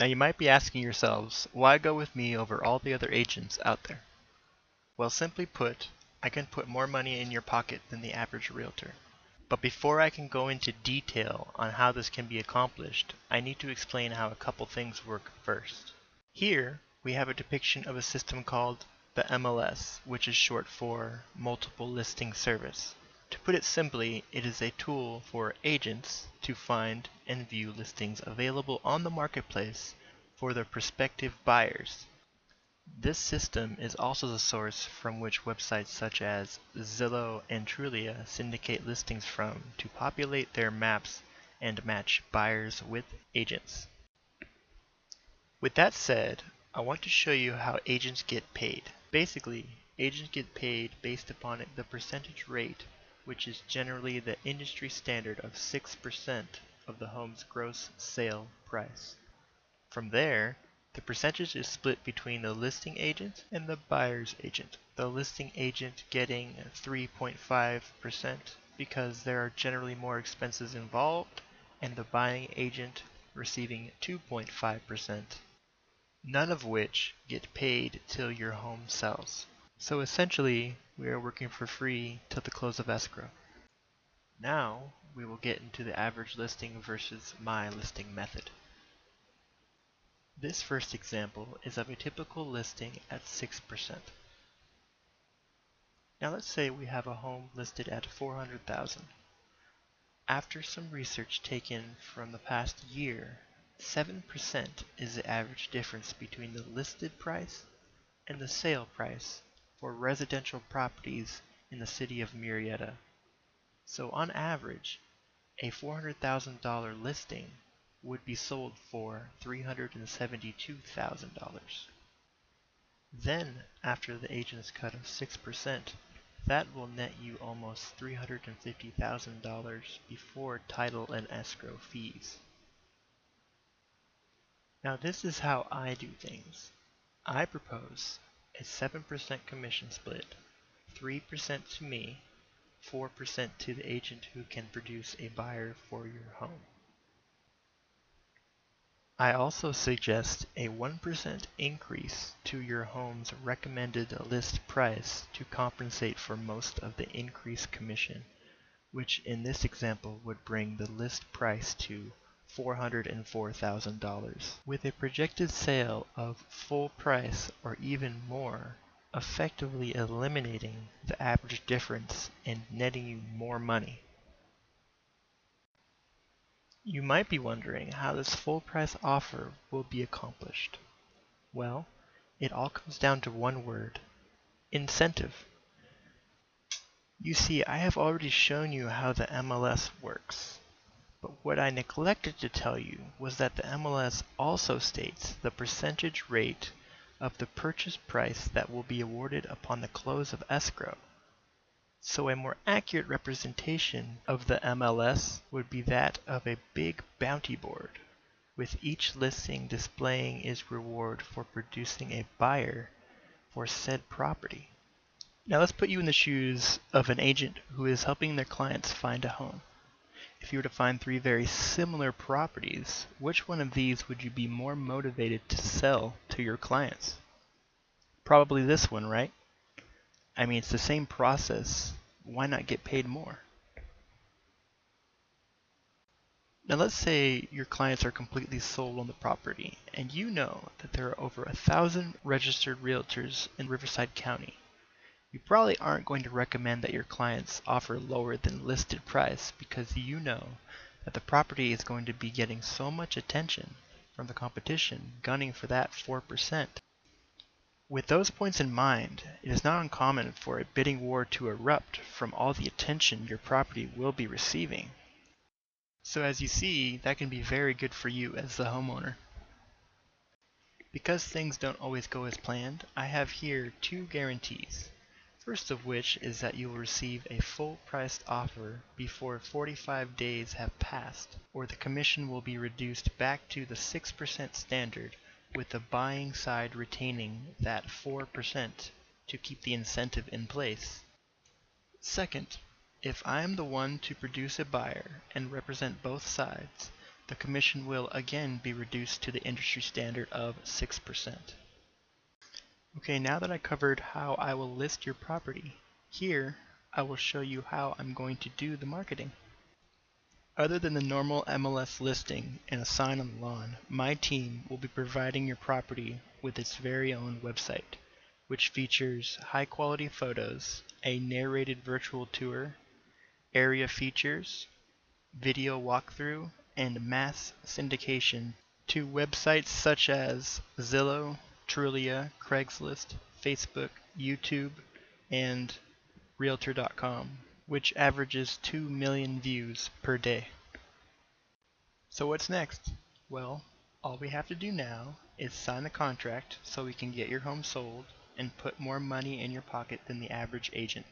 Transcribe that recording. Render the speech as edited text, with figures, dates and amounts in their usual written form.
Now you might be asking yourselves, why go with me over all the other agents out there? Well, simply put, I can put more money in your pocket than the average realtor. But before I can go into detail on how this can be accomplished, I need to explain how a couple things work first. Here, we have a depiction of a system called the MLS, which is short for Multiple Listing Service. To put it simply, it is a tool for agents to find and view listings available on the marketplace for their prospective buyers. This system is also the source from which websites such as Zillow and Trulia syndicate listings from to populate their maps and match buyers with agents. With that said, I want to show you how agents get paid. Basically, agents get paid based upon the percentage rate, which is generally the industry standard of 6% of the home's gross sale price. From there, the percentage is split between the listing agent and the buyer's agent. The listing agent getting 3.5% because there are generally more expenses involved, and the buying agent receiving 2.5%, none of which get paid till your home sells. So essentially, we are working for free till the close of escrow. Now, we will get into the average listing versus my listing method. This first example is of a typical listing at 6%. Now let's say we have a home listed at $400,000. After some research taken from the past year, 7% is the average difference between the listed price and the sale price for residential properties in the city of Murrieta. So on average, a $400,000 listing would be sold for $372,000. Then, after the agent's cut of 6%, that will net you almost $350,000 before title and escrow fees. Now this is how I do things. I propose a 7% commission split, 3% to me, 4% to the agent who can produce a buyer for your home. I also suggest a 1% increase to your home's recommended list price to compensate for most of the increased commission, which in this example would bring the list price to $404,000, with a projected sale of full price or even more, effectively eliminating the average difference and netting you more money. You might be wondering how this full price offer will be accomplished. Well, it all comes down to one word: incentive. You see, I have already shown you how the MLS works, but what I neglected to tell you was that the MLS also states the percentage rate of the purchase price that will be awarded upon the close of escrow. So a more accurate representation of the MLS would be that of a big bounty board, with each listing displaying its reward for producing a buyer for said property. Now let's put you in the shoes of an agent who is helping their clients find a home. If you were to find 3 very similar properties, which one of these would you be more motivated to sell to your clients? Probably this one, right? I mean, it's the same process. Why not get paid more? Now let's say your clients are completely sold on the property, and you know that there are over 1,000 registered realtors in Riverside County. You probably aren't going to recommend that your clients offer lower than listed price because you know that the property is going to be getting so much attention from the competition gunning for that 4%. With those points in mind, it is not uncommon for a bidding war to erupt from all the attention your property will be receiving. So as you see, that can be very good for you as the homeowner. Because things don't always go as planned, I have here 2 guarantees. First of which is that you will receive a full-priced offer before 45 days have passed, or the commission will be reduced back to the 6% standard, with the buying side retaining that 4% to keep the incentive in place. Second, if I am the one to produce a buyer and represent both sides, the commission will again be reduced to the industry standard of 6%. Okay, now that I covered how I will list your property, here I will show you how I'm going to do the marketing. Other than the normal MLS listing and a sign on the lawn, my team will be providing your property with its very own website, which features high-quality photos, a narrated virtual tour, area features, video walkthrough, and mass syndication to websites such as Zillow, Trulia, Craigslist, Facebook, YouTube, and Realtor.com, which averages 2 million views per day. So what's next? Well, all we have to do now is sign the contract so we can get your home sold and put more money in your pocket than the average agent.